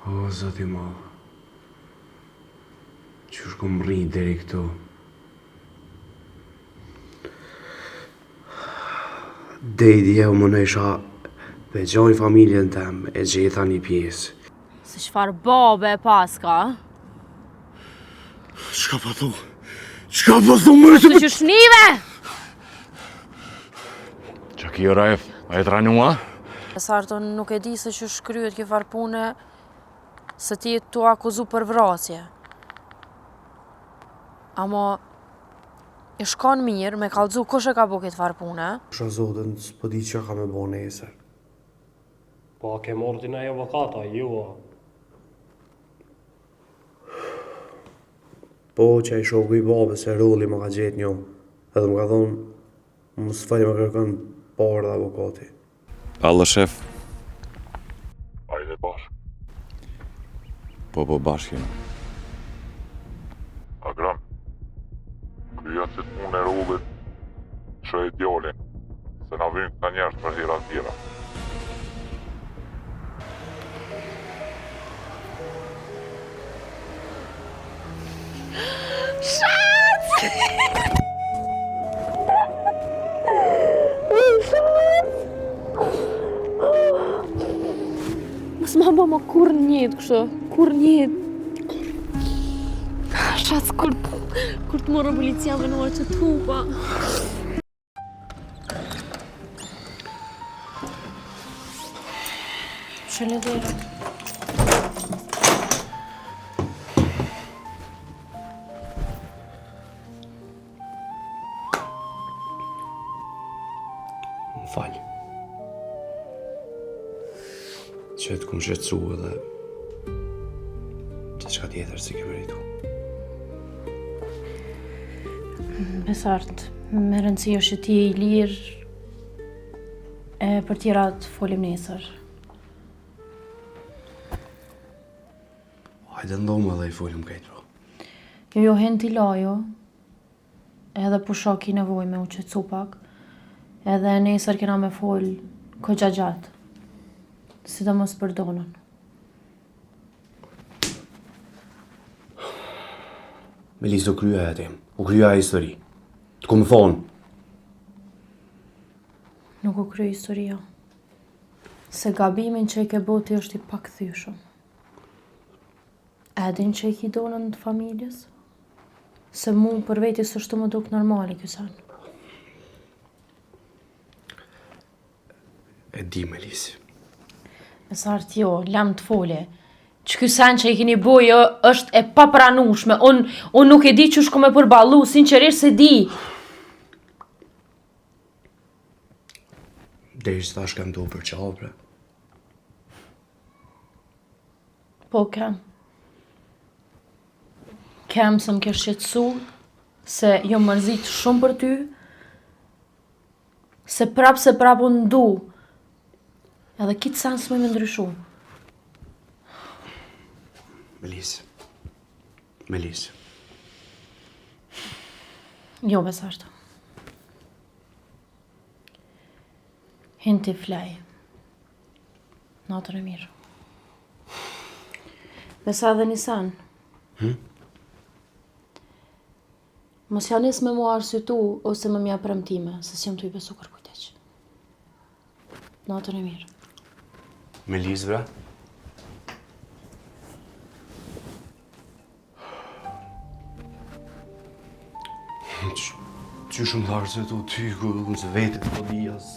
O, zoti ma, qysh kom rri deri këtu? Dejdi e u më në isha me gjoj familjen tem e gjetha një pjesë. Se çfarë babe e paska? Çka po thu? Çka po thu më Të që shnive! Qa ki Raif, a e tranua? Sarton nuk e di se që shkryet kjo farë pune se ti e tu akuzu për vrasje. Amo i shkon mirë me kallëzu kush e ka bo këtë farë pune. Shë zotën, s'po di që ka me bo nesër. Po a ke mordin e avokata, ju a? Po që i shoku i babës e rolli më ka gjetë një, edhe më ka thonë, më s'fali më kërkën parë dhe avokati. Allah shef. Ajde bashkë. Po bashkë jemi. Agram, kryja që të punë e rollit, që e djallin, se na vynë këta njerës për hera tjera. Mos ma ba ma kur njët kështë, kur njët. Shatës kur të morë policia venuar që të hupa. Shëllë dhe. Më falj. Që të kumë shqetësu edhe që qka tjetër si ke meritu. Besart, me rëndësi është që ti e i lirë e për tjera të folim nesër. Hajde ndomë edhe i folim kajtë, bro. Jo hen t'i lajo, edhe për shok i nevoj me u qëtësu pak, edhe nesër kena me fol kogja gjatë, si do mos për donën. Melis, do krya e tem, u krya e histori. Të ku më thonë. Nuk u kry historia, se gabimin që i ke boti është i pak thyshëm. Edin që i ki donën të familjes, se mu për veti së shtu më duk normali kësan. E di, Melis. Besart jo, lam të folje. Që ky sen që i keni bojë është e papranueshme. Unë nuk e di që shko me përballu, sinqerisht se di. Deri që thash kam të u përqau, bre. Po kem. Kem se më ke shqetësu, se jo mërzit shumë për ty, se prap unë ndu. Edhe kitë sen s'me me ndryshu. Melis. Jo, besartë. Hinti flaj. Natën e mirë. Besa dhe Nisan. Mos janis me mua arsytu ose me mja premtime, se s'jam të i besu kërkujteq. Natën e mirë. Melis, bre. Që shumë larë se të ty, ku nëse vetë të dijas.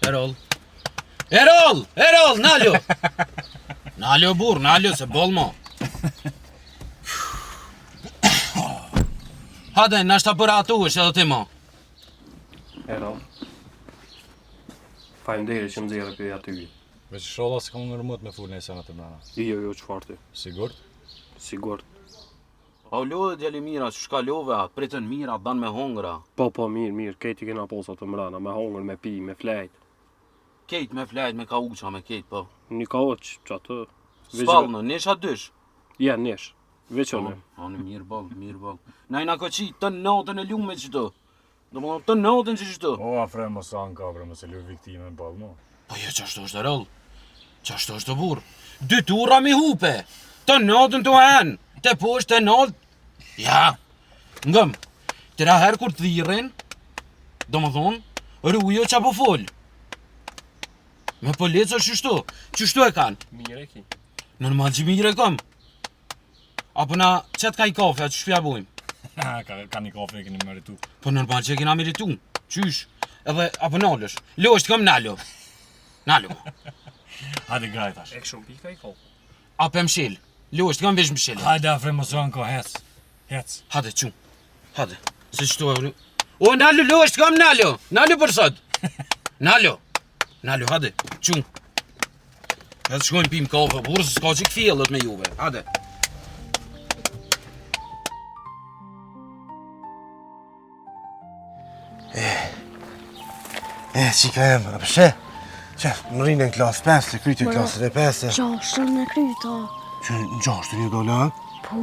Erol. Erol, nalo! Nalo burr, nalo se boll mo. Hade, nashta për atu është edhe ti mo. Erol. Faleminderit që më nxjerrë për aty. Veç sholla se kam nërmët me full nëse në të mrena. Jo, çfarë ti? Sigurt? Sigurt. Pa u lodhe djali mira, që shka love atë, pritën mira, dan me hongra. Po, mirë, kejti kena posa të mrena, me hongër, me pi, me flejt. Kejt me flajt, me kauqa, me kejt, po. Një ka oq, që atë... Spalnë, nesha dysh. Ja, nesh. Veçone. Anë mirë ball. Najna ko qi, të natën e lume qëto. Do më të natën që qëto. O, afre mos anë kabre, mos e lu viktime në balë, mo. Po jo, qashtu është Erol. Qashtu është burr. 2 tura mi hupe. Të natën të hen. Të poshtë, të natë. Ja. Ngëm. Tëra herë kur të dhirin, do më thonë, rrujo qa po fol. Me polico qështu e kanë? Mire ki. Normal që mire kom. Apo na qëtë ka i kafe, a që shpja bojmë? Ka një kafe e keni meritu. Po normal që e kena meritu. Qysh? Edhe, apo nalësh? Lo është kom nalo. Nalo. Hajde graj tash. E këshëm pika i kafe. Apo e mshil. Lo është kom vesh mshil. Hajde afre mos anë ko, hec. Hade, qu. Hade. Se qëtu e... O, nalo, lo është kom nalo. Nalo për sot. Nalo, hade. Qu. Edhe shkojnë pim kafe, burë, se s'ka që këfjellët me juve. Hade. Qika jem, a përshe? Qef, më rinë në klasë 5, të kryti në klasën e 5. Gjashtën me kryta. Që në gjashtë një dole, a? Po,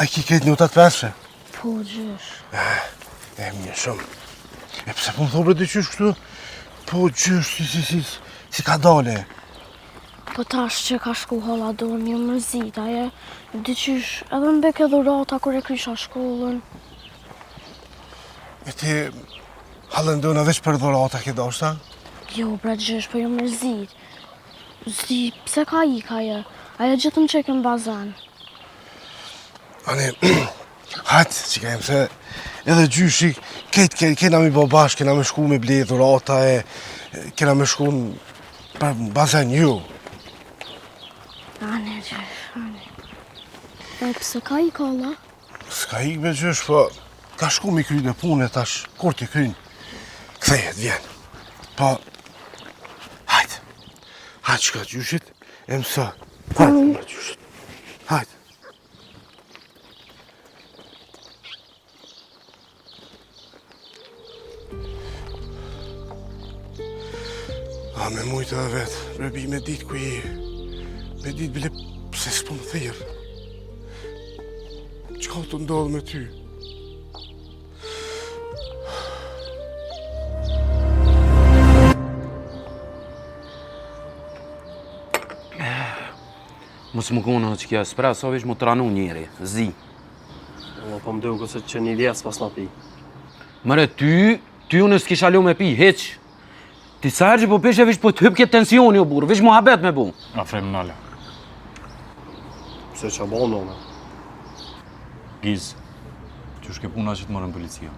A ki ketë notat 5? po gjysh. Mirë shumë. Pse po më thobre të qysh kështu? Po gjysh, si ka dale. Po tash që ka shku hala do një mërzit, aje, dyqysh edhe më beke dhurata kur e krysha shkollën. E ti halën do në veç për dhurata ke dashta? Jo, bre gjysh, po jo mërzit. Zdi, pse ka i ka je? Aje gjithëm që ke në bazan. Ani, hajtë, që ka jem se edhe gjyshi, kena mi bo bashkë, kena me shku me ble dhurata kena me shku për bazen ju. Ane, gjysh, ane. E pse ka i ka, la? S'ka ik me gjysh, po ka shku mi kry dhe punë tash, kur t'i kryn, kthejet, vjen. Po, hajtë, qka gjyshit, e mësa, hajtë nga gjyshit, hajtë. A me mujtë edhe vetë, brebi me ditë ku i, me ditë bile pse s'po më thirë. Qka të ndodhë me ty? Mos më kona që kja spra, sa vesh më të ranu njeri, zi. Po më duke se që një vjesë pas në pi. Mëre, ty unë s'kisha lo me pi, heq. Ti sa herë që po peshe vish po të hyp këtë tensioni o burë, vish muhabet me bu. Afre më nale. Se që bo nëme. Giz, që shke puna që të marrën policia.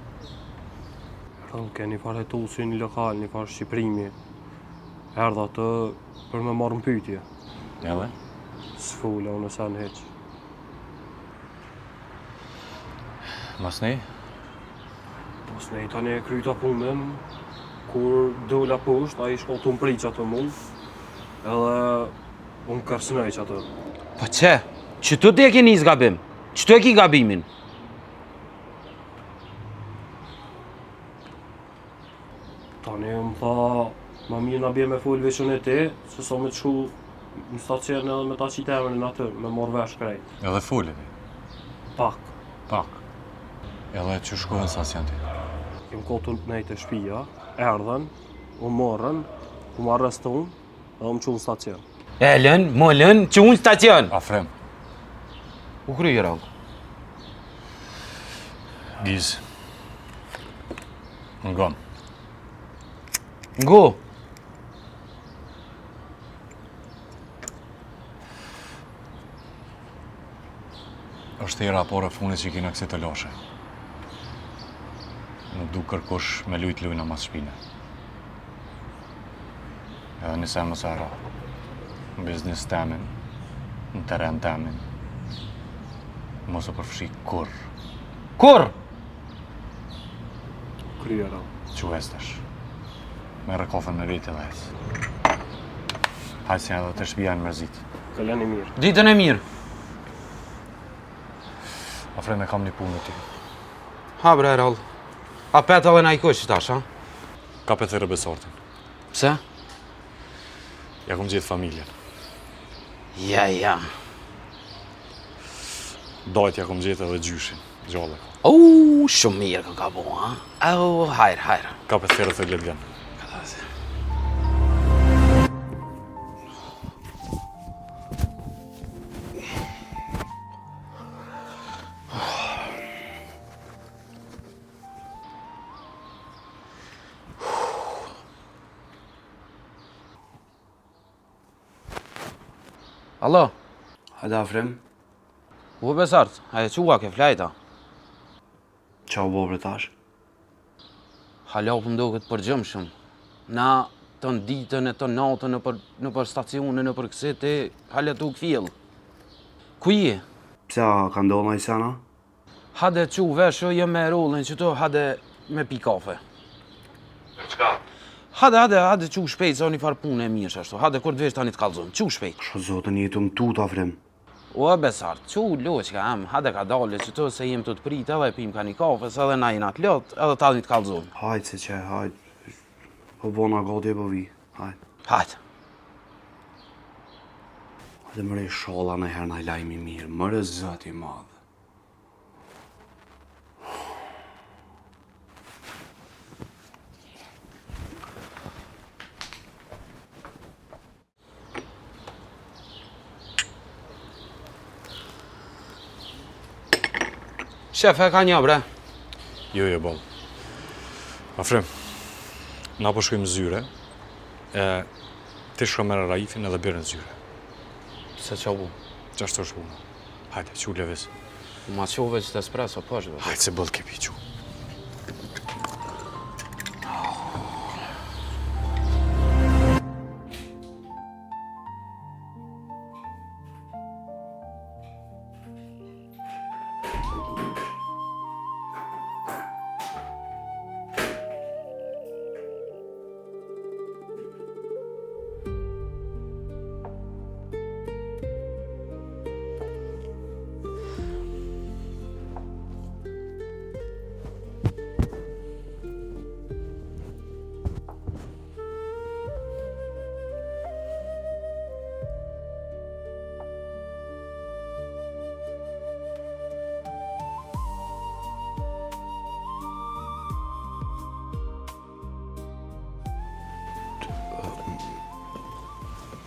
Ke një farë hetusi një lokal, një farë shqiprimi. Erdha të për me marrë mpytje. Edhe? S'fulla, unë e sen heq. Mas nej? Po s'nej tani e kryta punën, kur dola poshtë, a i shko të më priq atë mund, edhe unë kërcënoj që atë. Po që? Që tu t'e ke një zgabim? Që tu e ki gabimin? Tani më tha, ma mirë na bje me full veçën e ti, se sa me të shku në stacion edhe me ta qitë emrin atë, me marrë vesh krejt. Edhe folemi. Pak. Edhe që shkohen stacion ti. Kem kotu nejtë e shpia, erdhen, u morën, u më arrestun, edhe më qunë stacion. Elen, molën, që unë stacion. Afrem, U kry i rangë. Giz. Ngon. Ngo. Është e rapore funit që kina kësi të loshe. Nuk du kërkush me lujt lujna mas shpine. Edhe nëse mos e ra. Në biznis temin, në teren temin, mos e përfshi kur. Kur? Kryera. Që estesh. Merë kofën në rritë edhe ec. Hajtë si edhe të shpija në mërzit. Kalani mirë. Ditën e mirë. Afre me kam një punë ty. Ha bre Erol. A peta dhe na i kush tash, ha? Ka pe thërë besortin. Pse? Ja kom gjithë familjen. Ja. Dajt ja kom gjithë edhe gjyshin. Gjallë. Shumë mirë ka bo, ha? Hajrë. Ka pe thërë të ledgen. Allo, Hajde Afrim, u besart, hajde qua ke flajta. qa u bobre tash? Hala për ndoket për gjëmshëm. Na të ditën e të natën në për stacione, në për këse ti hala të u këfjell. Ku je? Pse ka ndonë a i sena? Hade që veshë jë me rollin që to hade me pi kafe. Qka? Hade që shpejt, sa një farë punë e mirë ashtu. Hade kur të vesh tani të kalzon, që shpejt. Shë zotën jetu më tut Afrim. O besart, që loqka em, hade ka dale që to se jem të të prit edhe pim ka një kafe, se edhe na jena të lot, edhe tani të kalzon. Hajtë se që, hajtë. Po bona gati e po vi, hajtë. Hajde. Hajde mëre sholla në herë na i lajmi mirë, mëre zëti madhë. Shef, e ka një bre. Jo, bol. Afrim, na po shkojmë zyre, ti shko merë Raifin edhe bërë në zyre. Se që bu? Qashtu është puna. Hajde, që u levis. Ma qove që të espresso, po është. Hajde, se bëllë kepi që.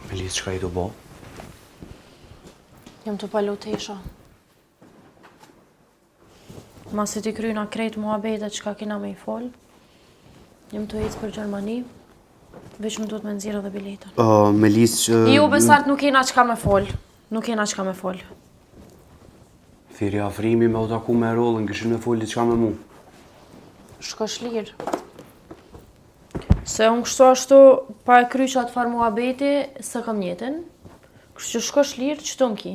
Melis, qka i do bo? Jam të palu të isha. Masi ti kryna krejt muhabetet që ka kina me i fol, jam të ecë për Gjermani, veç më duhet me nëzirë dhe biletën. Melis që... Jo, besart, nuk kena qka me fol. Nuk kena qka me fol. Thiri Afrimi me u taku me rollën, këshin me foli qka me mu. Shko shlirë. Se unë kështu ashtu, pa e kry që atë farë muhabeti, së kam jetën. Kështu që shko shlirë, që të m'ki.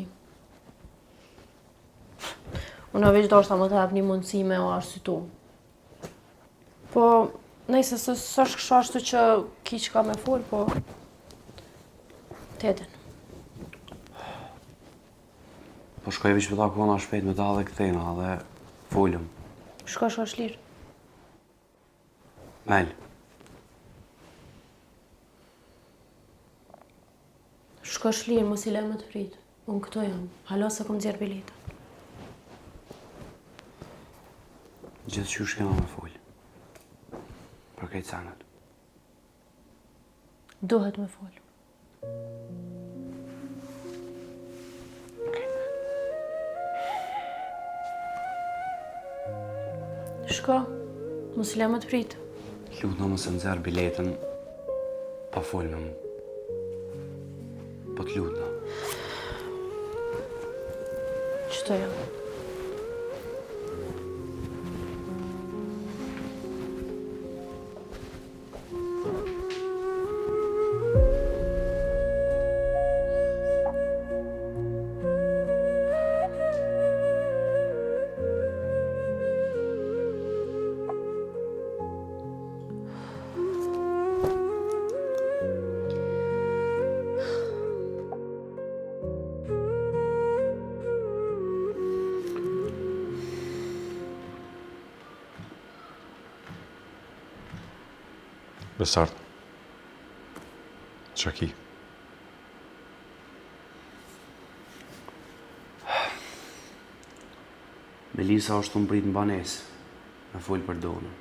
Unë veç do është ta më të hap një mundësi me o arsytu. Po, nejse së është kështu ashtu që ki që ka me fol, po... Teten. Po shkoj veç për ta kona shpejt me ta dhe këthena dhe folëm. Shko shlirë. Mel. Shko shlirë, mos i le më të fritë. Unë këto jam, halo se kom zjerë biletën. Gjithë që shkena me folë. Për kejtë sanët. Duhet me folë. Shko, mos i le më të fritë. Lutna mos e nëzjerë biletën pa folë me mu. Po të lutna. Qëto jam? Besart. Qa ki? Melisa është të mbrit në banesë, me folë për donën.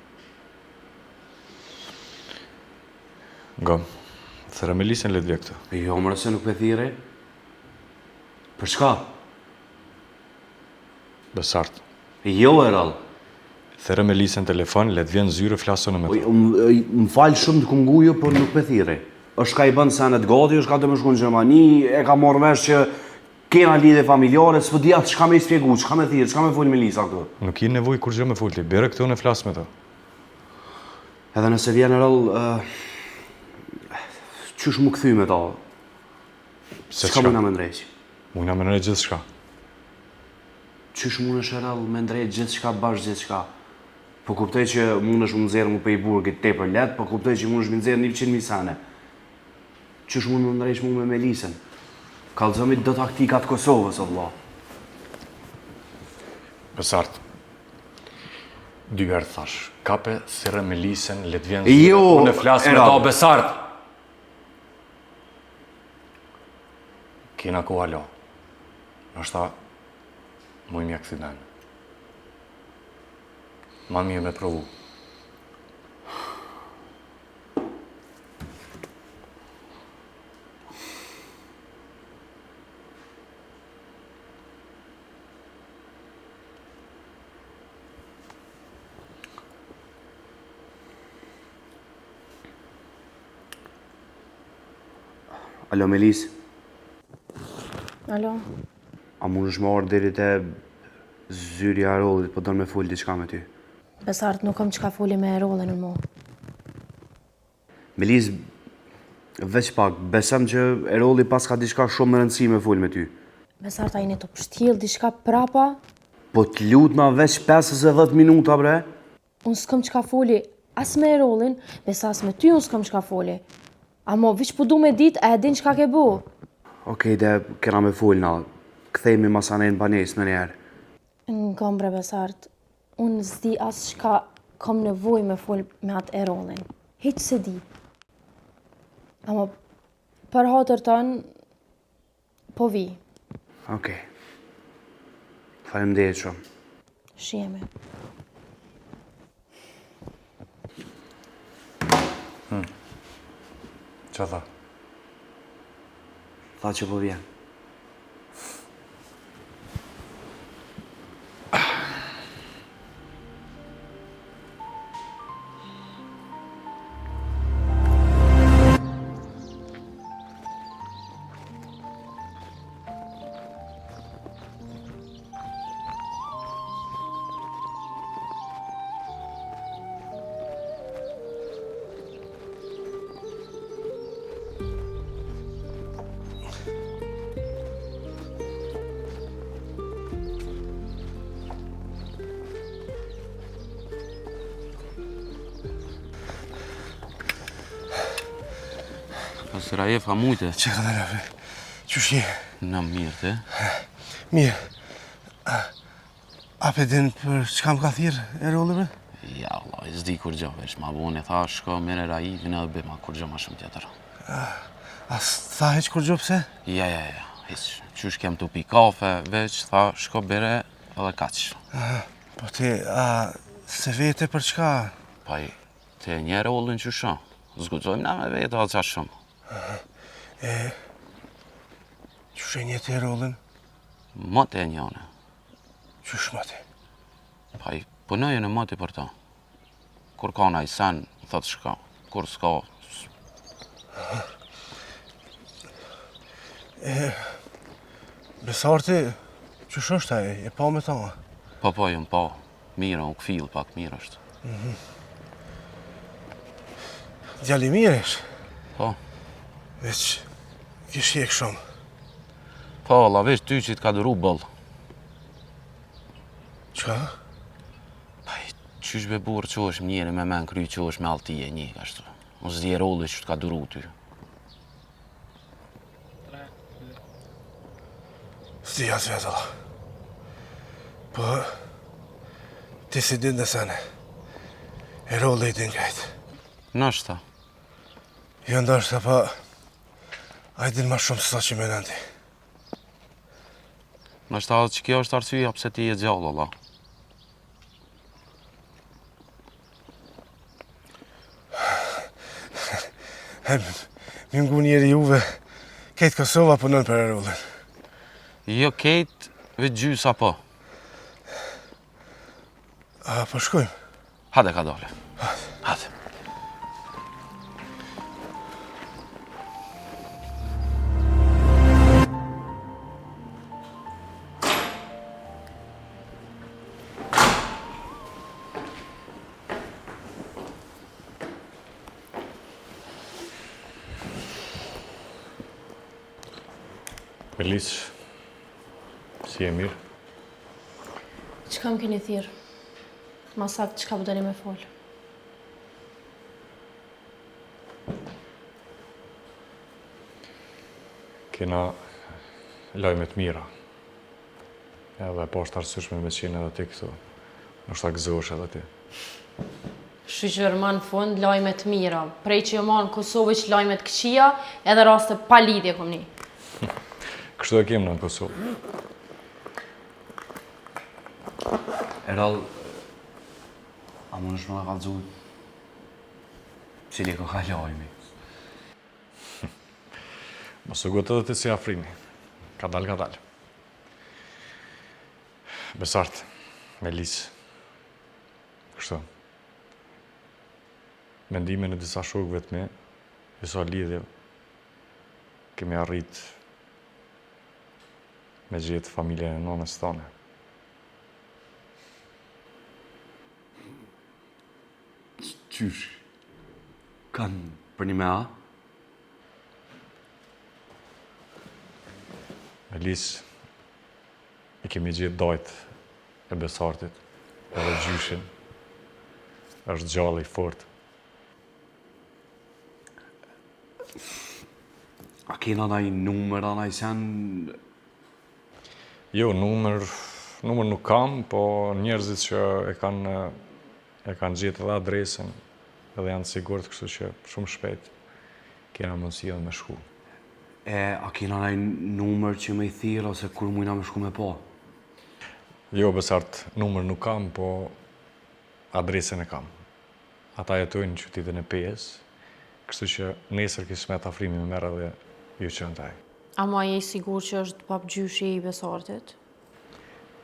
Ngam, thëra Melisën let vje këtë. Jo, mërë se nuk pe thire. Për shka? Besart. Jo, Erall. Thëra Melisën telefon, let vjen zyre flasën me ta. Më falë shumë të kungujo, por nuk pe thire. është ka i bënë senet gati, është ka të më shku në Gjermani, e ka morë vesh që kena lidhe familjare, s'po di atë çka me i spjegu, çka me thirë, çka me folë me Lisa këtu. Nuk i nevoj kur gjë me folë ti, bere këtu në flasë me ta. Edhe nëse vjen rëll, qysh mu këthy me ta? Çka muna me ndrejq? Muna me ndrejq gjithë shka. Qysh mune shërëll me ndrejq gjithë shka, bashkë gjithë shka? Po kuptoj që mune shmë nëzirë mu pe i burgit te për letë, po kuptoj që mune shmë nëzirë 100.000 sane. Qysh mune më ndrejq mu me Melisën? Kallëzëmit do taktikat Kosovës, o vlla. Besart, dyherë thash, kape thire Melisën, let vjen Jo, unë e flasë me ta, Besart! Kina ku halo, është ta mu i mjek thinen. Ma mirë me provu. Alo, Melis, Alo, a mund është më orë deri te zyrja e rollit, po do me folë diçka me ty. Besart nuk kam çka foli me Erollin në mo. Melis, veç pak, besem që Erolli pas ka diçka shumë më rëndësi me folë me ty. Besart a jeni të pështjel diçka prapa? Po të lutë ma veç 5-10 minuta, bre. Unë s'kam çka foli as me Erollin, besa as me ty unë s'kam çka foli. Amo, viç po du me dit, a e din çka ke bu? Okej, de kena me folë na. Kthejmi masane në banes me njerë. Nga bre Besart, unë s'di as çka kam nevoj me fol me atë Erollin. Hiq se di. Amo, për hatër tënë, po vi. Okej. Faleminderit shumë. Shihemi. Qa tha? Tha që po vjen. Sërajef, a mujte? Që ka dhe nëve? Qysh je? Në mirë, te? Mirë. A pe din për çka më ka thirë Erolli bre? Ja, Allah, i zdi kur gjo, veç ma bune, tha, shko, mire Raifin edhe bima, kur gjo ma shumë tjetër. A tha heq kur gjo pse? Ja, hiç. Qysh kem të pi kafe, veç, tha, shko, bere edhe kaq. Po ti, a se vete për çka? Pa i, te njerë ullin që shumë, zgudzojmë na me vete edhe qa shumë. Qysh e njeti Erollin? Mot e njone, Qysh mati? pa i, punojë në moti për ta. Kur ka na i sen, thot shka, kur s'ka, Besarti, qysh është ai? E pa me ta? po, jëm pa, mira, u këfil pak, mirë është. Djali mirë ish? Po, Veç, kish jek shumë. po, Allah, veç ty që i t'ka dëru bëllë. Qka? Pa i, qysh be burë që është njeri me men kry që është me altije një, kashtu. Unë zdi e rolli që t'ka dëru ty. S'di as vetëlla. Po, ti si din dhe sene. Erolli i din krejt. Nështë, Jo ndoshta pa... A i din ma shumë se sa që menon ti. Nështë ta që kjo është arsyeja pse ti je gjallë, Allah. Mi ngu njeri juve, ketë Kosova punon për Erullin. Jo kejt, vetë gjysa po. A, po shkojmë? Hade ka dole. Hade. Melis, si e mirë? Çka më keni thirr? Ma sakt çka po doni me fol. Kena lajme të mira. Edhe po është arsyeshme me qenë edhe ti këtu. Nështë ta gëzohesh edhe ti. Shqyqër ma në fund lajme të mira. Prej që jo ma në Kosovë që lajme të këqia, edhe raste pa lidhje kom ni. Kështu e kemë në Kosovë. Erall, a më nëshme nga kalëzu cili ka lajmi? Mos u gotë edhe ti si afrimi. Ka dal. Besart, Melis. Kështu. Mendimin e disa shokëve të mi, disa lidhje, kemi arrit me gjithë familjen e nonës tone. Qysh? Kanë për një me a? Melis, i kemi gjithë dojt e Besartit, edhe gjyshin, është gjallë i fort. A kena naj numër, a naj sen... Jo, numër nuk kam, po njerëzit që e kanë gjetë edhe adresën, edhe janë sigurt, kështu që shumë shpejt kena mundësi edhe me shku. A kena naj numër që me i thirë, ose kur mujna me shku me po? Jo, Besart, numër nuk kam, po adresën e kam. Ata jetojnë në qytetin e Pes, kështu që nesër kismet afrimi me merë edhe ju qënë taj. A ma je sigur që është pap gjyshi i Besartit?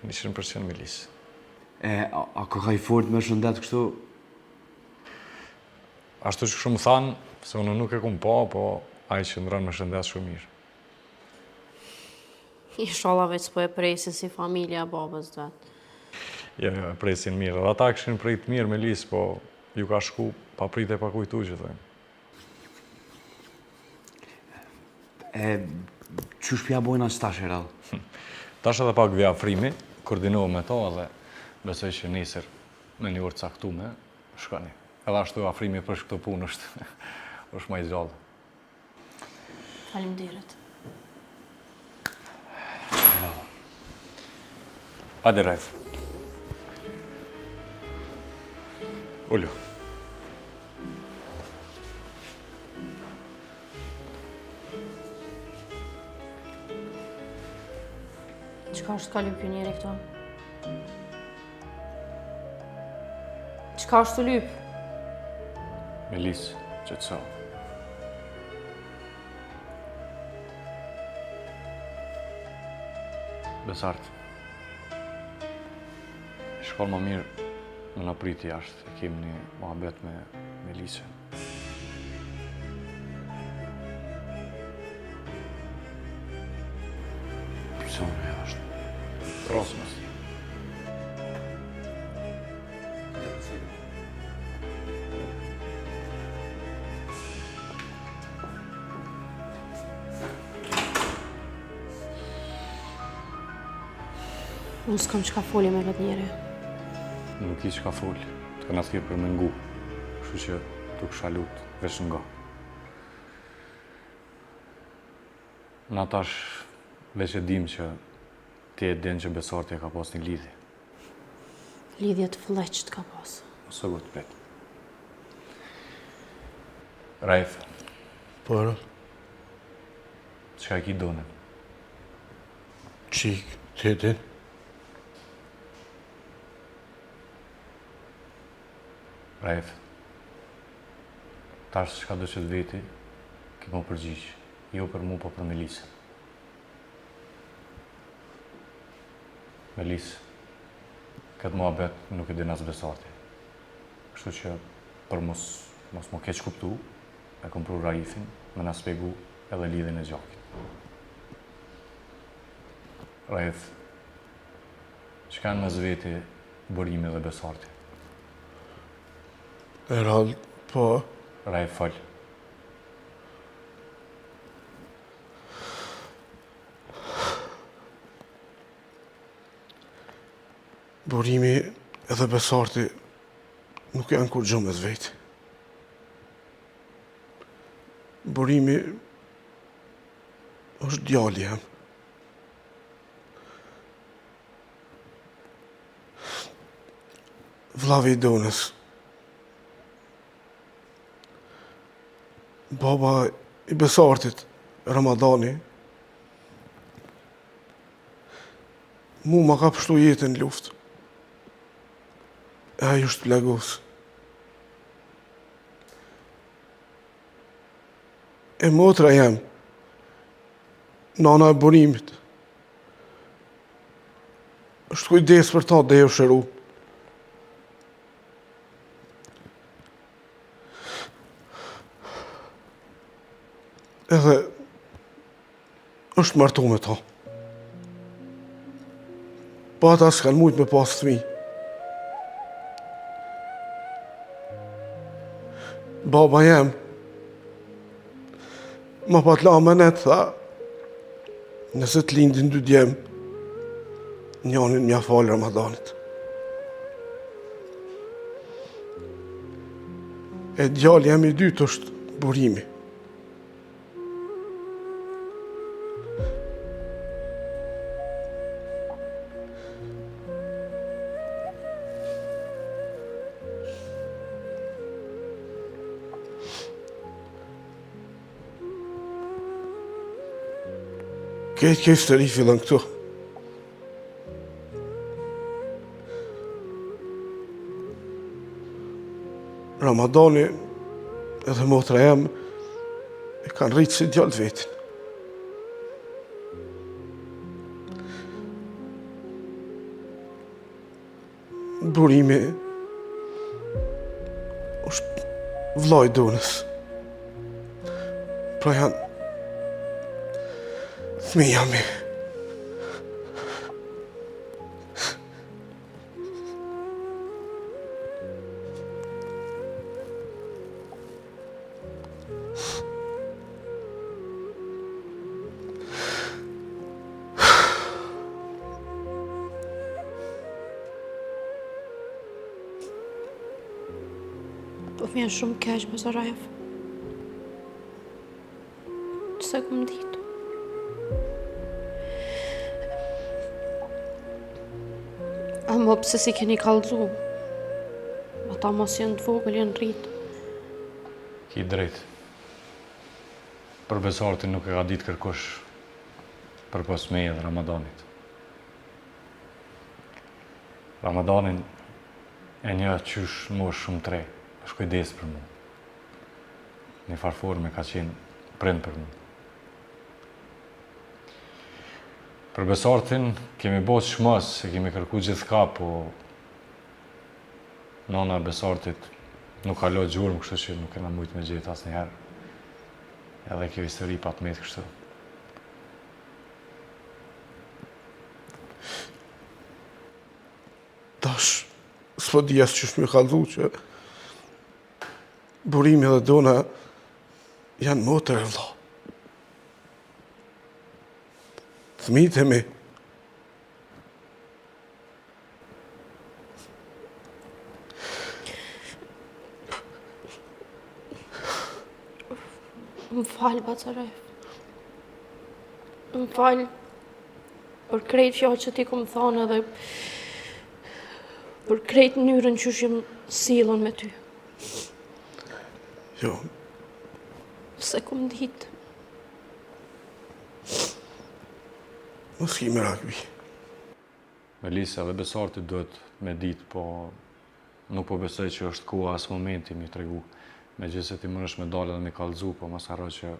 100% Melis. A ka i fort me shëndet kështu? Ashtu që shumë thanë, se unë nuk e kum pa, po ai që ndronë me shëndet shumë mirë. Inshallah veç po e presin si familja babës vetë. Ja, presin mirë. Dhe ata këshin prejt mirë Melis, po ju ka shku pa prit e pa kujtu që thëjmë. Qysh pja bojna që tash e rrallë? Tash edhe pak vja afrimi, koordinohë me to edhe besoj që nesër me një orë caktume, shkani. Edhe ashtu afrimi për shkëto punë është ma i gjallë. Faleminderit. Hajde Rajf. Ullu. Qka është ka lypë njeri këto? Qka është të lypë? Melis, që të sa. Besart. Shkoll më mirë në në priti jashtë, e kemi një muhabet me Melisën. Përsone jashtë. Trosmës. Unë s'kam qka foli me vetë njeri. Nuk i që ka folë, të këna thirë për me ngu, kështu që të kësha lutë vesh nga. Në tash veç e dim që ti e din që Besarti e ka pas një lidhje. Lidhje të fleqt ka pas. Mësë gotë pet. Rajf, Por, Çka e ki donin? qik, të din. Raif, tash çka do që të veti, ki më përgjigj. Jo për mu, po për Melisën. Melisë, këtë muhabet nuk e din as Besarti. Kështu që për mos më keq kuptu, e kom pru Raifin me na spjegu edhe lidhjen e gjakit. Raif, çka në mes veti Burimi dhe Besarti? Erald, po, Raif, fal. Burimi edhe Besarti nuk janë kur gjë mes veti. Burimi është djali jam. Vllavi i Donës. Baba i Besartit, Ramadani, mu ma ka pështu jetën në luftë. E ajo është plagos. E motra jam, nana e Burimit, është kujdes për ta dhe e shëru. Edhe është martu me ta. Pa ata s'kan mujt me pas fëmijë. Baba jem, ma pat la amanet, tha, nëse të lindin dy djem, njanin mja falë Ramadanit. E djali jem i dytë është Burimi. Këtë të ri fillën këtu. Ramadani edhe motra jam e kanë rritë si djallë vetin. Burimi është vllai i Donës. Pra janë fëmija mi. Po vjen shumë keq me Zarajef. Se kom ditë. Amo pse si keni kallëzu? Ata mos janë të vogël, janë rritë. Ki drejt. Për Besartin nuk e ka ditë kërkosh për pas meje dhe Ramadanit. Ramadanin e një qysh në moshë shumë tre, është kujdes për mu. Një farforme ka qenë prind për mu. Për Besartin kemi bos shmës, se kemi kërku gjithka, po nana e Besartit nuk ka lo gjurëm, kështu që nuk kena mujt me gjithë asë njëherë. Edhe kjo histori pa të metë kështu. Tash, s'po di as qysh më kallëzu që Burimi dhe Dona janë motër e vlla. Fëmijët e mi. Më falë, Bacaref. Më falë për krejt fjallë që ti kom thonë edhe për krejt mënyrën që shim silën me ty. Jo, Se kum ditë. Mos ki merak, bi. Melisa dhe Besarti duhet me ditë, po nuk po besoj që është koha as momenti mi tregu. Megjithëse ti mundesh me dalë dhe me kallëzu, po mos harro që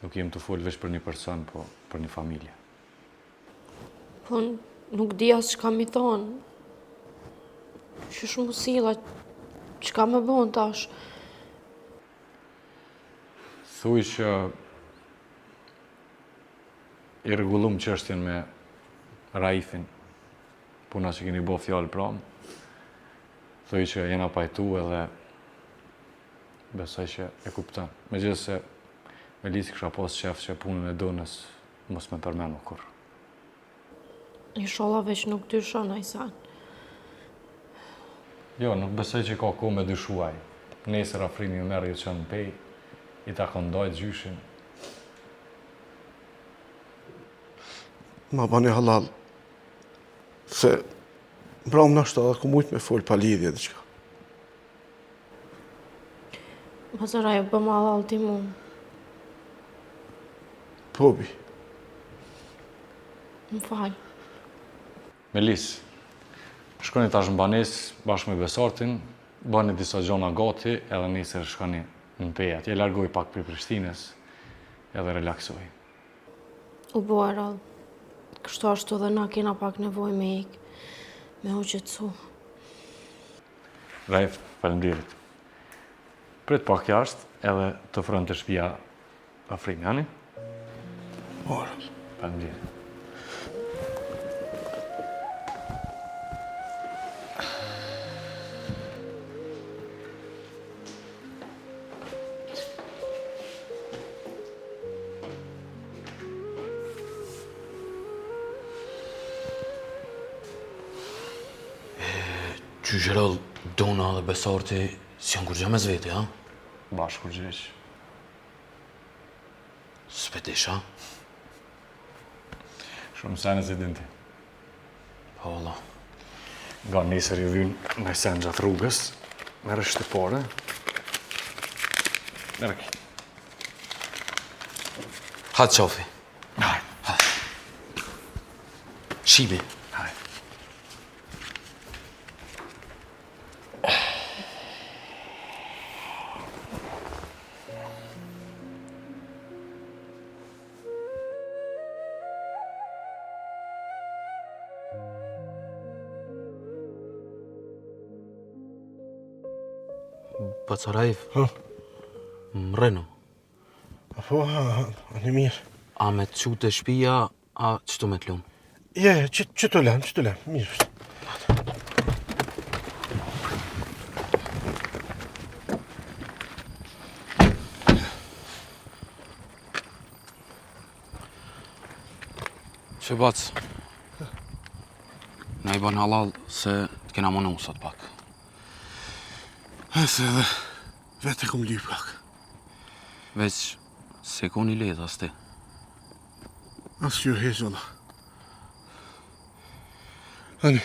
nuk jem të fol veç për një person, po për një familje. Po nuk di as çka mi thonë. Qysh mu silla, çka më bën tash? Thuaj që i rregullum çështjen me Raifin, puna që keni bo fjallë pramë. Thuaj që jena pajtu edhe besoj që e kupton. Megjithëse Melisë kisha pas qef që punën e donës mos me përmenu kur. Inshallah veç nuk dyshon ai sa. Jo, nuk besoj që ka kohë me dyshuaj. Nesër afrimi ju merë ju qënë në pej, i ta kondojt gjyshin. Ma bani halal. Se mbram në ashtë edhe ku mujt me fol pa lidhje dhe qka. Mazëraj, bëma halal ti mund. Po, bi. Më falj. Melis, shkoni tash në banes bashkë me Besartin, bëni disa gjona gati edhe nesër shkoni në pej. Atje largoj pak për Prishtinës edhe relaksoj. U bua rallë. Kështu ashtu dhe na kena pak nevoj me ikë, me u qetësu. Raif, faleminderit. Prit pak jashtë edhe të frën të shtëpia afrimi, ani? Ora. Faleminderit. Qyqerall, Dona dhe Besarti si janë kur gjë me zveti, ha? Bashkë kur gjesh. S'pedisha? Shumë sene si dinti. Po, valla. Nga nesër ju vynë me sen gjatë rrugës, merë shtëpare. Merë ki. Hajtë qofi. Hajde. Shibi. Hajde. Pacarajf. Mrenu. Po, anë mirë. A me të qute shpia, a qëtu me të lumë? Je, që të lem, mirë. Që bac, na i ban halal se të kena mënu sot pak. Se edhe vete kom lyp pak. Veç se ku një ledh as ti. As që heq, Allah. Ani,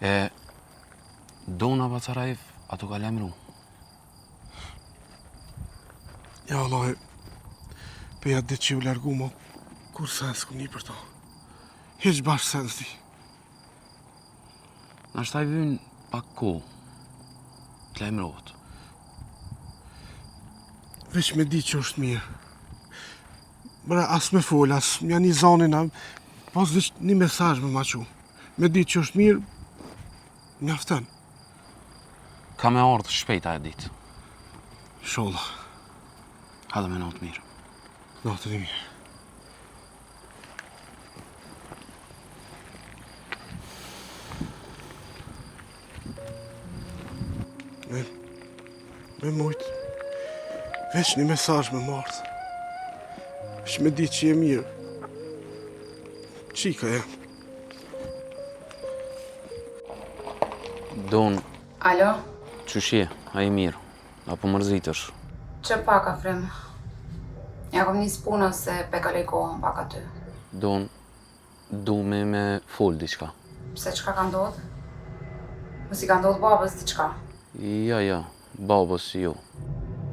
E, Dona Pacarajf, ato ka lemru. ja Allah, peja ditë që u largu mo, kur sens ku një për ta. Heq bashkë sens ti. Na shtaj vynë pak ko, të lemrohet. Veç me di që është mirë. Bra, as me fol, as mja një zonin, pas veç një mesazh me ma qu. Me di që është mirë, mjafton. Ka me ardhë shpejta e ditë. Sholla, Hadhe me natë mirë. natën e mirë. Me mujt, veç një mesazh me mardh. Veç me di që je mirë. Qika jam. Don, Alo, qëshje, a i mirë, apo mërzitësh? që pak afrim. Ja kom njës punën se pe kaloj kohën pak aty. Don, du me fol diqka. Pse çka ka ndodhë? Mos i ka ndodhë babës diçka. Ja, babës jo.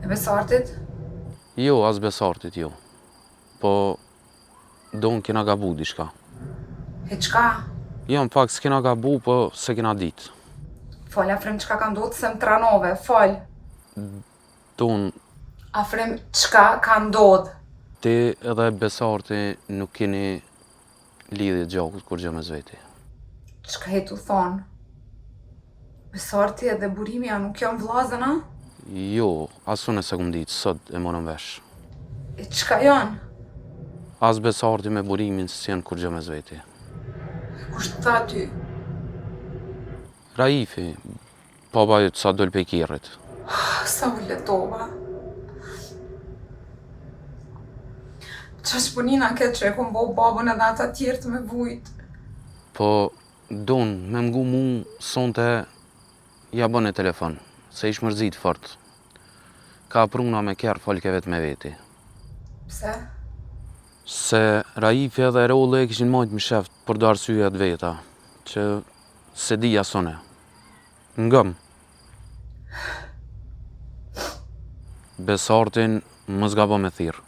E Besartit? Jo, as Besartit jo. Po, do në kena gabu diçka. E qka? Jo, në fakt s'kena gabu, po se kena ditë. Fol, Afrem, qka ka ndodhë se më tranove, fol. Don, Afrem, qka ka ndodhë? ti edhe Besarti nuk keni lidhje gjakut kur gjë me zveti. Qka jetu thonë? Besarti edhe Burimia nuk janë vllazën, a? Jo, asun e se kum ditë, sot e morëm vesh. E qka janë? As Besarti me Burimin s'janë kur gjë me zveti. Kush të tha ty? Raifi, papa jëtë sa dol pe kirrit. Sa u letova. Qash punina këtë që e kom bo babën edhe ata tjerë të me vujt. Po, Don, me mgu mu, sonte ja bën e telefon, se ish mërzit fort. Ka pruna me kjerë folke vet me veti. Pse? Se Raifi edhe Erolli e kishin majt më sheft për do arsyet veta, që se di jasone. Ngëm. Besartin më zgabo me thirë.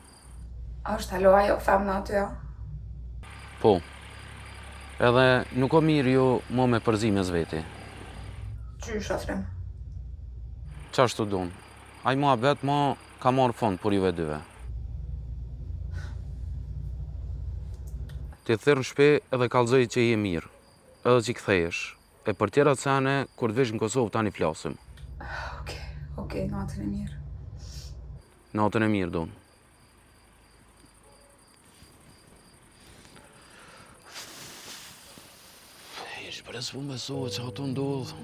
A është halo ajo femna aty, ja? Po. Edhe nuk o mirë jo mo me përzi me zveti. Qysh, Afrem? Qashtu Don? Aj ma bet ma ka marrë fond për juve dyve. Ti thyrë në shpe edhe kalzoj që je mirë, edhe që i kthejesh. E për tjera të sene, kur të vesh në Kosovë tani flasim. Okej, natën e mirë. Natën e mirë, Don. Shpres po mesohet që ato ndodhë.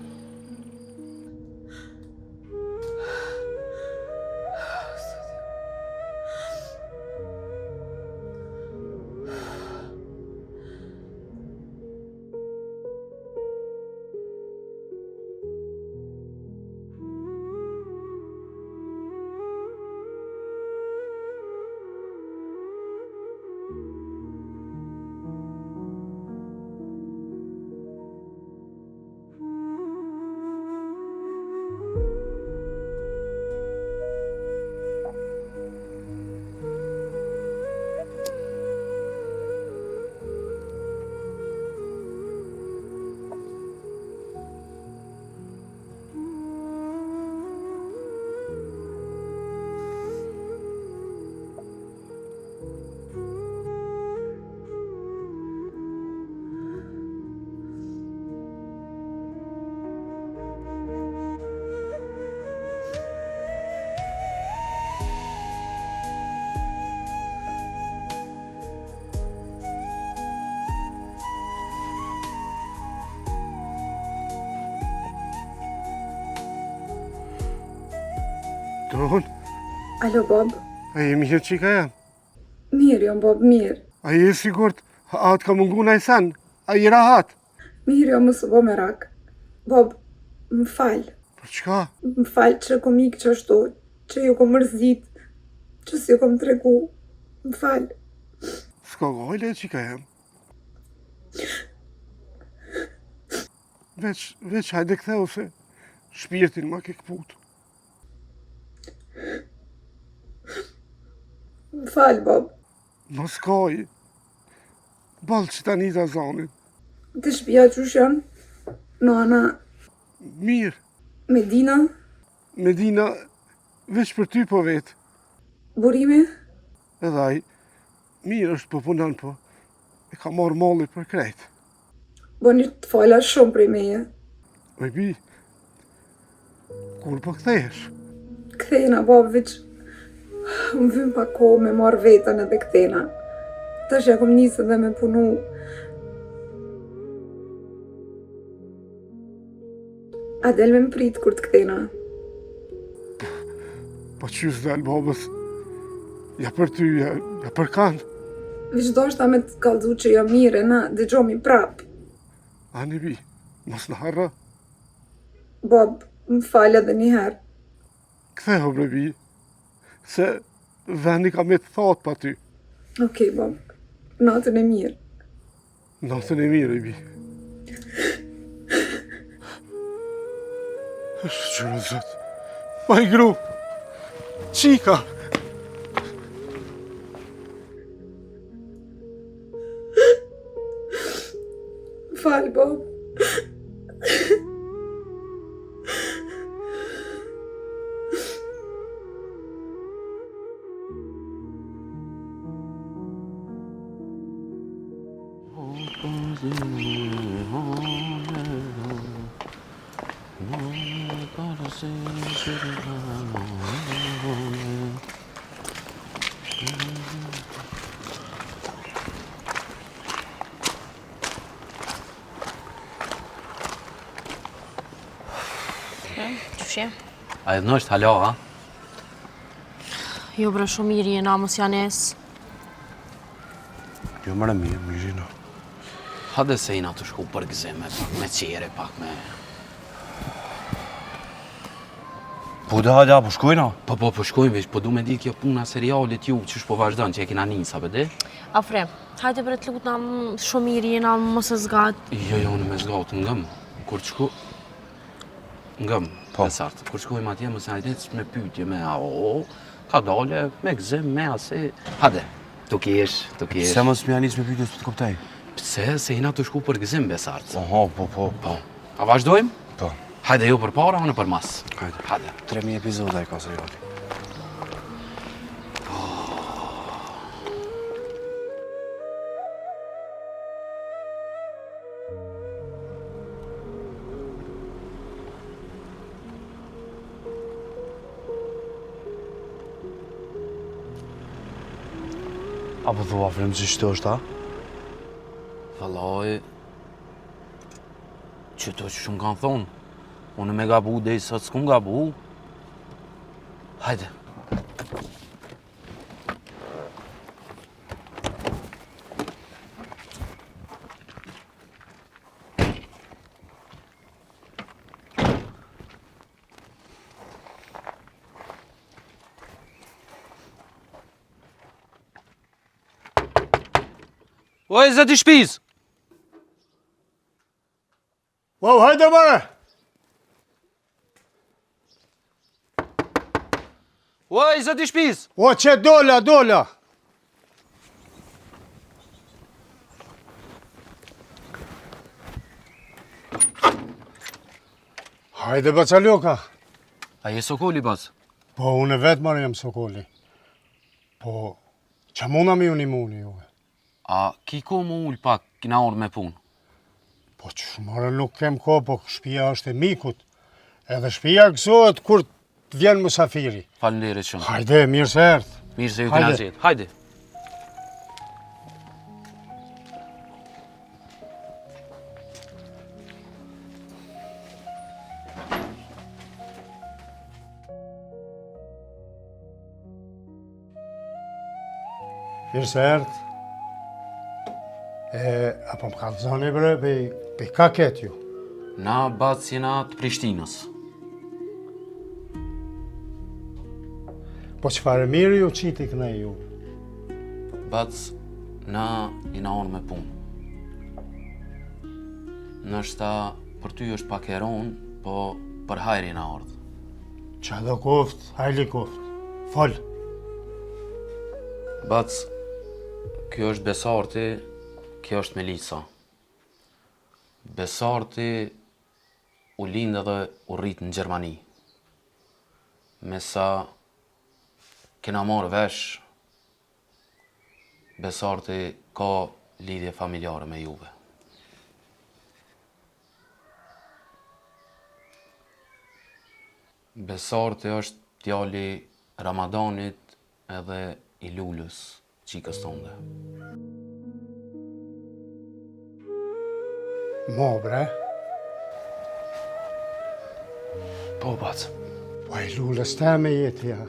Don, Alo, Bob. a je mirë qika jam? Mirë, jo, Bob, mirë. A je sigurt, a të ka mungu na i sen? A je rahat? Mirë, jo, mësë bo merak. Bob, më falë. Për çka? Më falë që kom ikë që ashtu, që ju kom mërzit, që si ju kom tregu. Më falë. S'ka gajle qika jam. Veç hajde ktheu se shpirtin ma ke këput. Më falë, Bob. Mos kaj. Balë që ta një ta zanin. Të shpia qysh janë? Nana, Mirë. Medina, Medina, veç për ty po vetë. Burimi. Edhe aj, mirë është po punon po. E ka marrë malli për krejt. Boni të fala shumë prej meje. Oj bi, kur po kthehesh? Kthejna, Bob, veç më vim pa kohë me marrë vetën edhe kthejna. Tash ja kom njësë dhe me punu. Adel me më prit kur të kthejna. Po qysh del babës? Ja për ty, ja për kanë. Veç do shta me të kallëzu që jo mire, na dëgjomi prap. Ani bi, mos në harra. Bob, më falë edhe njëherë. Ktheho bre bi, se vendi ka me të thatë pa ty. Okej, Bob, natën e mirë. Natën e mirë, bi. është që në zëtë. Ma i gru. Qika! Falë, Bob. Qëshje? A edhe në është hala, ha? Jo bre shumë mirë jena, mos janes. Jo mërë mirë, mirina. Hade se jena të shku për gëzim, me qere pak, me... Po da hada, po shkojna? Po shkojnë veç, po du me ditë kjo puna serialit ju, që shpo vazhdojnë, që e kina njësa, bëde? Afre, hajde bre të lutë na shumë mirë jena, mos e zgat. Jo, në me zgatë, ngëm, kur të shku... Ngëm, Besart, kur shkojmë atje, mos hajde me pyetje, me ka dole, me gëzim, me ase... Hade, tu kesh. Se mos më janis me pyetje s'po të kuptoj. Pse, se jena të shku për gëzim, Besart. Oho, po. A vazhdojmë? Po. Hajde jo për para, unë për mas. Hajde. 3000 epizoda e ka seriali. Apo thua frem që shto është, ha? Vallaj, që to që shumë kanë thonë, unë me gabu dhe i sot s'kum gabu. Hajde. Oj, zëti shpiz! Wow, hajde mare! Oj, zëti shpiz! O, që dola! Hajde, Bacaloka. A je Sokoli, Bac? Po, unë vetë marë jam Sokoli. Po, që muna mi unë i muni juve? A ki ko mu ullë pak, kina orë me punë? Po që shumare nuk kem ko, po shpia është e mikut. Edhe shpia gëzohet kur të vjen mësafiri. Falenderit shumë. Hajde, mirë se ertë. Mirë se ju kina gjetë. Hajde. Mirë se ertë. Apo më ka të zoni bre, pe ka ketë ju? Na Bac jena të Prishtinës. Po që fare mirë ju qiti këne ju? Bac, na jena orë me punë. Nështë për ty është pak heron, po për hajri na ordë. Qa do koft, hajli koft. Fol. Bac, kjo është Besarti, kjo është Melisa. Besarti u lindë dhe u rritë në Gjermani. Me sa kena marrë vesh, Besarti ka lidhje familjare me juve. Besarti është djali Ramadanit edhe i Lulës, qikës tonde. Mo, bre. Po, Bac. Po i Lulës teme jetë, ja.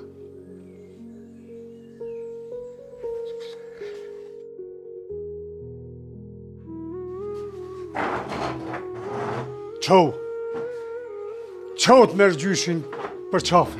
Qo të merë gjyshin për qafe.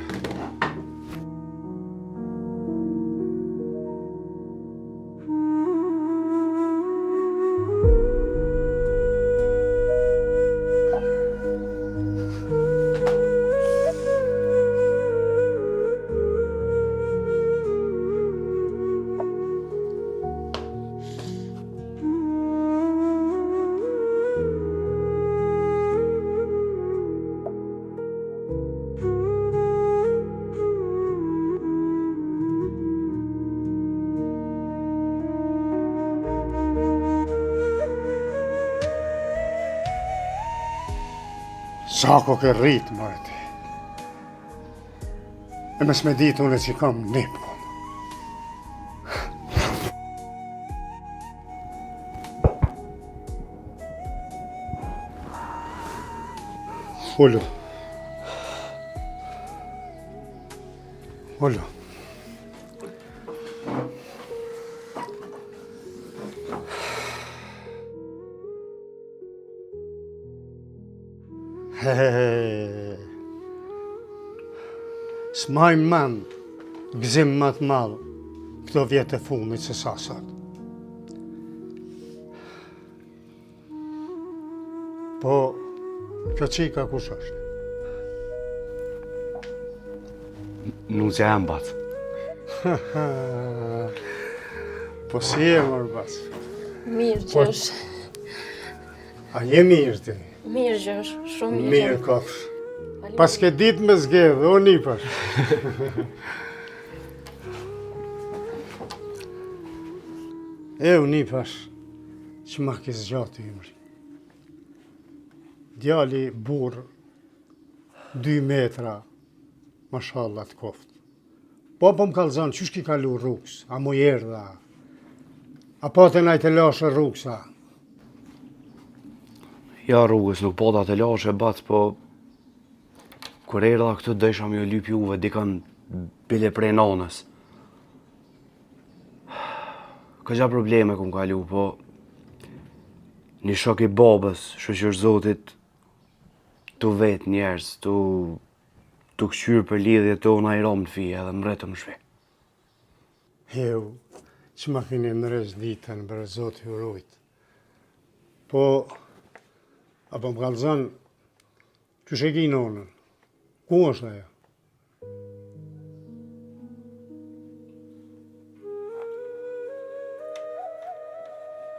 Sa ko ke rritë, mërë ti. E mes me ditë unë që kam nipë. Ullu. Ullu. S'maj mend gëzim më të madh këto vjetë e fundit se sa sot. Po, kjo qika kush është? Nusja e mbat. Po si e mërë bas? Mirë që është. A je mirë ti? Mirë që është, shumë mirë. Mirë kofsh. Pas ke ditë me zgedhë, o nipash. E u nipash, që ma ke zgjatë imri. Djali burë, 2 metra, mashallah të koftë. Po më kalzon, qysh ki kalu rrugës, a mu jerdha, a po të najtë lashe rrugësa. Ja rrugës, nuk po da të lashe bac, po kur erdha këtu dësha më lyp juve dikan bile prej nanës. Ka gja probleme kum kalu, po një shok i babës, shoqër zotit, tu vet njerës, tu këshyrë për lidhje tona i rom në fije edhe më retëm shpe. Heu, që ma keni nërës ditën, bërë zotë ju rujtë. Po, apo më kalëzën, që shë ki nonën? Ku është ajo?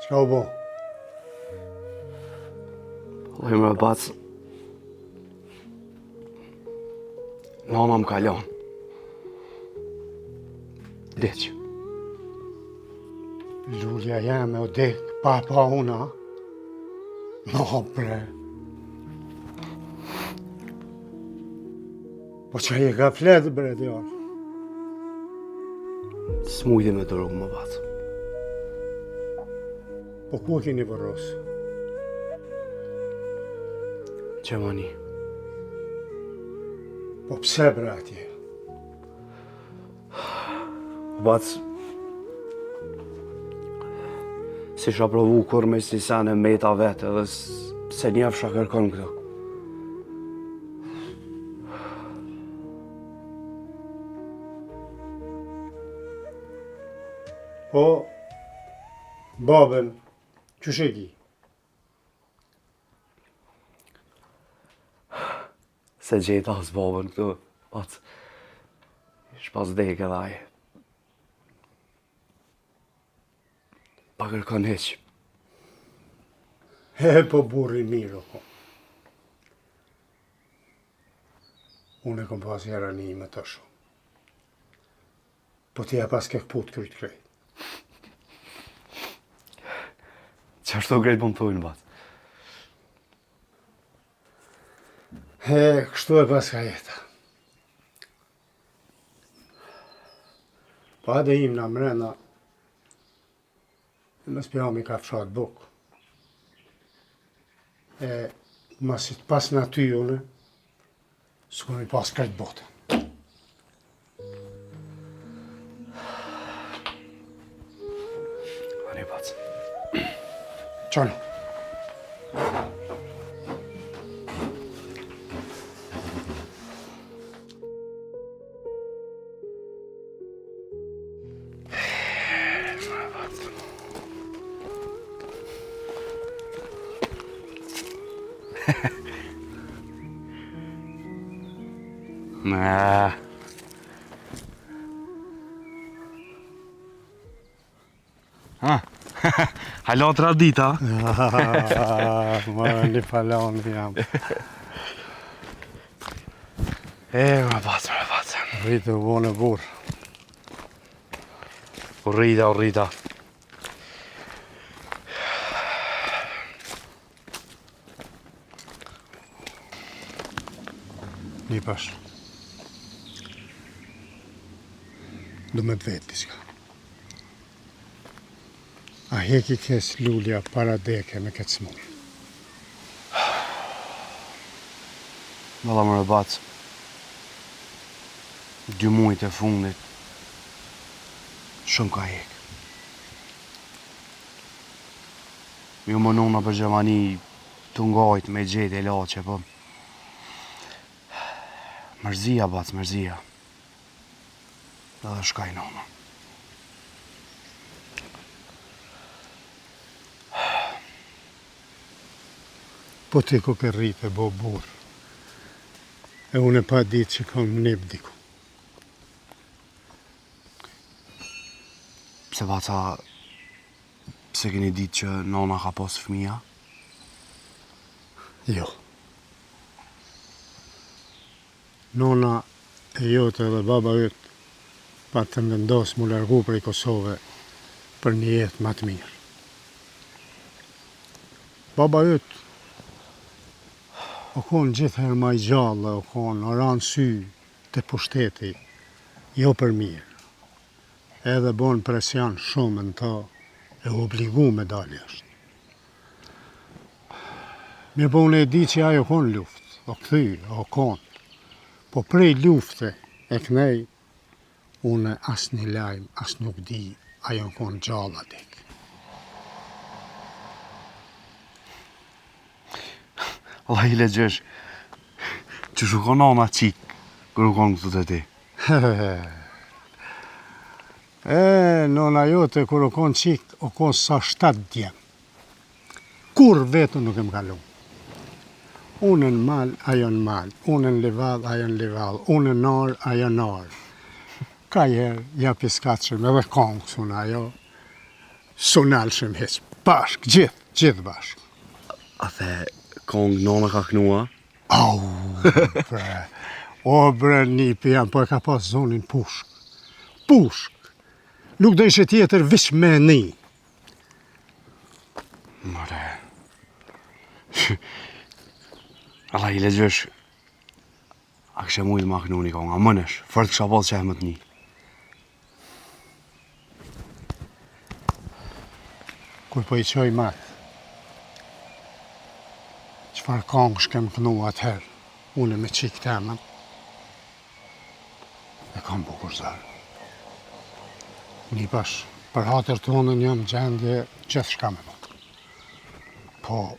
Qka u bo? Oj më bac, nana më kalon. Deq. Lulja jeme o dek, pa una. No, bre. Po që je ka fletë, bre, djarë. S'mujdi me të rrugë më bac. Po ku keni vërosë? Që mani? Po pse, bre, atje? Bac, si shra provu kur me si sene meta vete dhe se njef shra kërkon këto. Po, babën, që shegi? Se gjeta as babën këtu, bac, shpas deke dhe aje. Pa kërkon heq. Po burri mirë, o. Unë e kom pas jera një me të shumë. Po t'ja pas ke këput kryt krejt. Që ashtu krejt po më thujnë, bac? Kështu e pas ka jeta. Po adhe im në mrena, në spjami ka fshat buk. Masit pas në ty une, s'ku mi pas krejt botë. Ani, bac. Qano. Nah. Halo tradita. Më një falon jam. Më bac. Rritë u vone burë. Urrita. Një pash. Du me të vetë diska. A heki kes lulja para deke me këtë smuj. Valla më rëbac. 2 mujt e fundit. Shumë ka hek. Ju më nuna për Gjermani të ngajt me gjetë e lache, po. Mërzia, bac, mërzia. Edhe shkaj nona. Po ti ku ke rritë e bo burë. E unë e pa ditë që kam neb diku. Pse baca, pse keni ditë që nona ka pas fëmija? Jo. Nona e jote dhe baba ytë pa të vendosë mu largu prej Kosove për një jetë më të mirë. Baba ytë o konë gjithëherë ma i gjallë, o konë oranë sy të pushteti, jo për mirë. Edhe bon presion shumë në ta, e obligu me dalë është. Mirë po unë e di që ajo konë luft, o këthy, o konë. Po prej lufte e kënej, unë as një lajmë, as nuk di, ajo konë gjalla dik. Allah i legjesh, që shukon nona qikë, kërë u konë këtu të ti. Nona jote kërë u konë qikë, u konë sa 7 djemë. Kur vetën nuk e më kalon. Unë në mal, ajo në mal. Unë në livall, ajo në livall. Unë në nar, ajo në nar. Ka jerë, ja piskatëshëm edhe kongë suna ajo. Sunalëshëm heqë. Bashk, gjithë bashk. A the kongë nona ka knua? Au, bre. O bre, nipi jam, po e ka pas zonin pushk. Pushk. Nuk do ishe tjetër vish me një. Mëre. Allah i legjesh, a kështë mujtë ma kënu një konga, mënesh, fërë të kësha posë që e më të një. Kur po i qoj matë, qëfar kongë shkem kënu atëherë, une me qikë temën, e kam bukur zarë. Një pash, për hatër të unën jam gjendje gjithë shka me më. Po,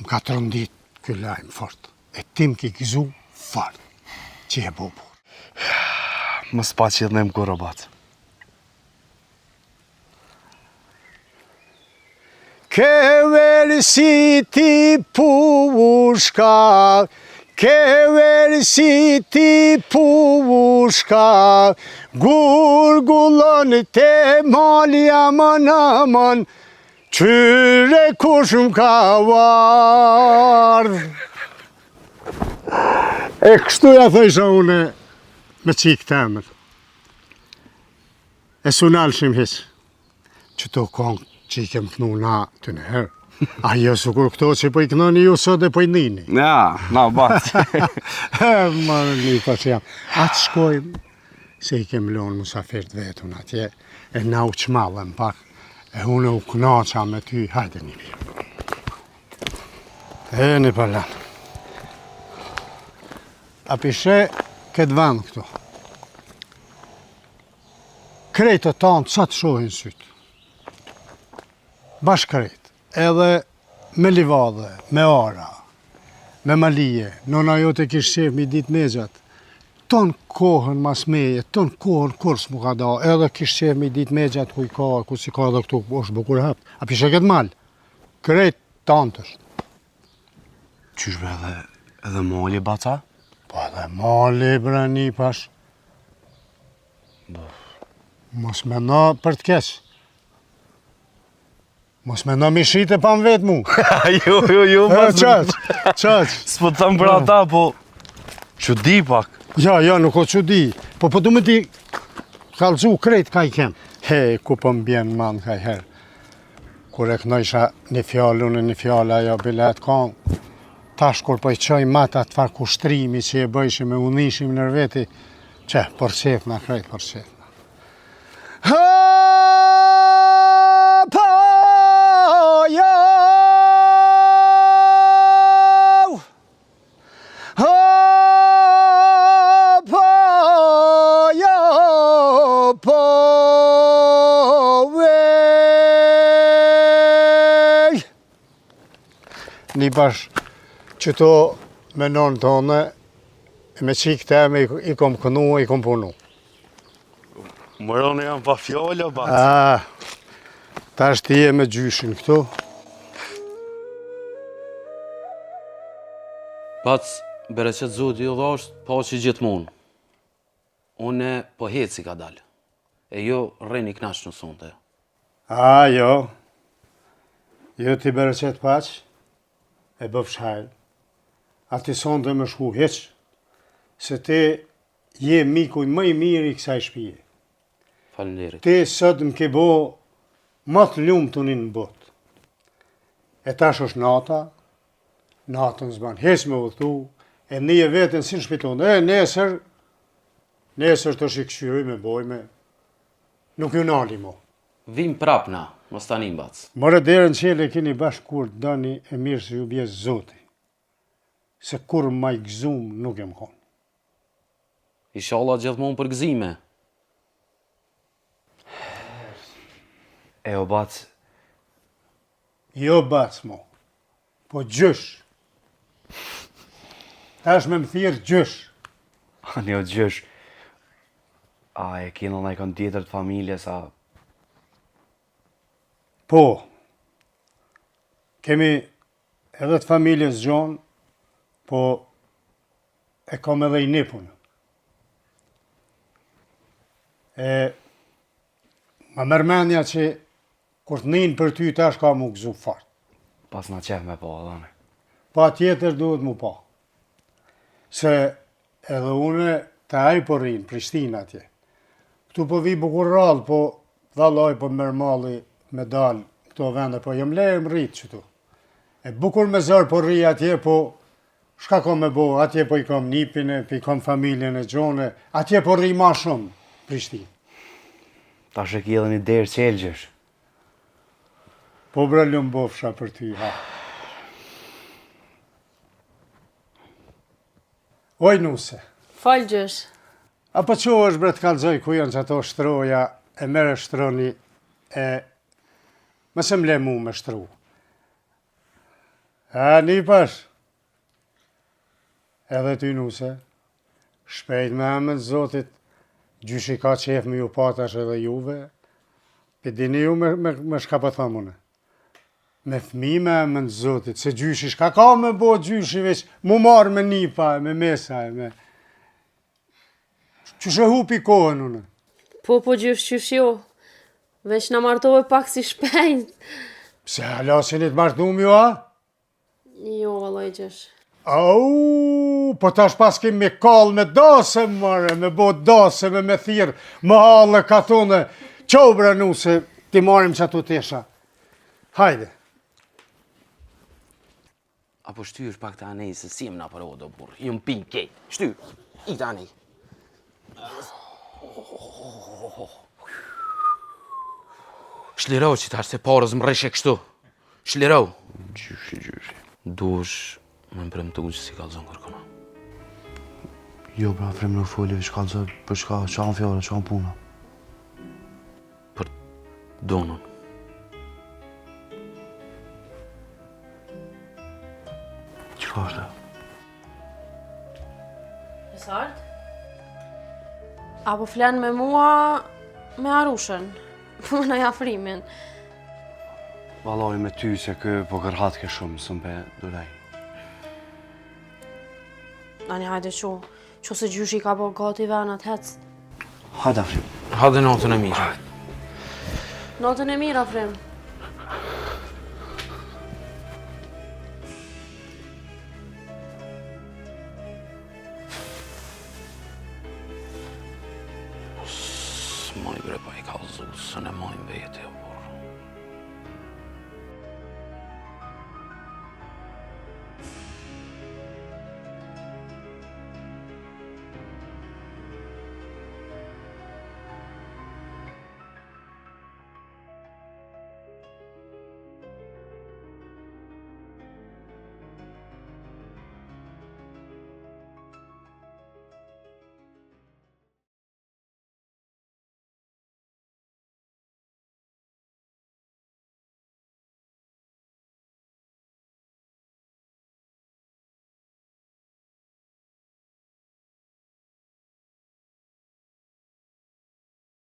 më ka të rëndit ky lajmë fort, e tim ki gëzu fort, që e bo bur. Më s'pa që jetë në më kërë batë. Ke versi ti pushka, ke versi ti pushka, gurgullon te malja manaman, qyre kush m'ka vardh. E kështu ja thësha une me qikë temër. E sunalëshim hiç, që to kongë që i kem kënu na të në herë. Ajo sukur këto që po i kënoni ju sot e po i nini. Ja, na batë. Më një pa që jam. Atë shkojmë, se i kem lonë musafirt vetun atje, e na u qmallën pak, e unë u knaqa me ty, hajde një mirë. E një palan. A pishe këtë vend këtu. Krejtë të tanë, sa të shohin sytë. Bashkë krejtë, edhe me livadhe, me ara, me malije, nona jote kishë qef mi ditë me gjatë, ton kohën mas meje, ton kohën kurs mu ka da, edhe kishë qef mi ditë me gjatë ku i ka, ku si ka dhe këtu, është bukur hapë. A pishe këtë malë, krejtë tantë është. Qyshbe edhe mali, baca? Po edhe mali, brani, pash. Mos me na për të keqë. Mos me në mishit e pa më vetë mu. Jo, Qaq. S'po të thëmë për ata, po që di pak. Ja, nuk o që di. Po du me ti kalëzu krejt ka i kem. He, ku po m'bjen man ka i herë. Kur e kënojsha një fjallë, unë një fjallë, ajo bilet kongë. tash kur po i qoj matë atë farë kushtrimi që e bëjshim e unishim në veti, që, përqetna, krejt përqetna. Një bash qëto me nonë tonë, me qikë teme i kom kënu, i kom punu. Mërone jam pa fjallë, o Bac. Ta është ti e me gjyshin këtu. Bac, bereqet zoti jo dhasht, pa që gjithmonë. Une po heci ka dalë. E jo rreni knash në sonte. Jo. Jo ti bereqet paq, e bëf shajl. A ti sonte me shku heq, se ti je mikuj më i mirë i kësaj shpije. Faleminderit. Ti sot më ke bo më të lumë të një në botë. E tash është nata, natën zban heq me udhtu, e një vetën si në shpiton. Nesër të shikëshyri me bojme, nuk ju nali mo. Vim prap na, mos tani Bac. Mërë derën qele keni bashkë kur dani e mirë se ju bje zoti. Se kur ma i gëzum nuk e më konë. Inshallah gjithmonë për gëzime. E o Bac, Jo Bac mo, po gjysh. Tash me më thirë gjysh. një o gjysh. A e kena në ikon tjetër të familjes, a... Po, kemi edhe të familjes gjonë, po e kom edhe i nipun. Ma mërmenja që kur të njën për ty tash ka mu gëzu fart. Pas na qef me po, dhane. Pa tjetër duhet mu pa. Se edhe une të aj po rinë, Prishtina atje. Këtu po vi bukur rallë, po dhaloj po mërmalli me dalë këto vende, po jem lejë më rritë qëtu. E bukur me zërë po rri atje, po shka kom me bo, atje po i kom nipin e, po i kom familjen e gjone, atje po rri ma shumë, Prishtinë. Ta shë ki edhe një derë qelgjesh. Po bre lumë bofsha për ty, ha. Oj, nuse. Falë gjysh. Apo që është bre të kalzoj ku janë që ato shtroja, e mere shtroni, e mëse mle mu me shtru. Një pash. Edhe ty nuse. Shpejt me emën zotit, gjyshi ka qef me ju patash edhe juve, pe dini ju me shka pa thamune. Me fmi me emën zotit, se gjyshi shka ka me bo gjyshi veç, mu marë me nipa, me mesa, me... Që shë hupi kohën une? Po gjysh jo. Veç në martove pak si shpejt. Pse halasinit martum ju, a? Jo, vallaj gjysh. Au, po tash pas kemi me kall me dase, mare, me bo dase, me thirë, me halë katone. Qobra nu se ti marim që ato tesha. Hajde. Apo shtyr pak të anej se si më na për odo burë. Ju më pinë kej. Shtyr. I të anej. Shlirau që tash se parës më reshe kështu. Shlirau. Gjyshi. Dush me më premtu që si kalzon kërkona. Jo, pra, frem në folje, që kalzoj për shka, që anë fjore, që anë puna. Për donën. Qëka është e? E sartë? Apo flenë me mua me Arushën, po në jafrimin. Valoj me ty se kë po kërhat ke shumë, së mpe dulej. Ani hajde që se gjyshi ka po gati venat hec. Hajde afrim. Hajde natën e mirë. Natën e mirë, afrim. Moj bre pa i kalzu, së ne mojnë vete.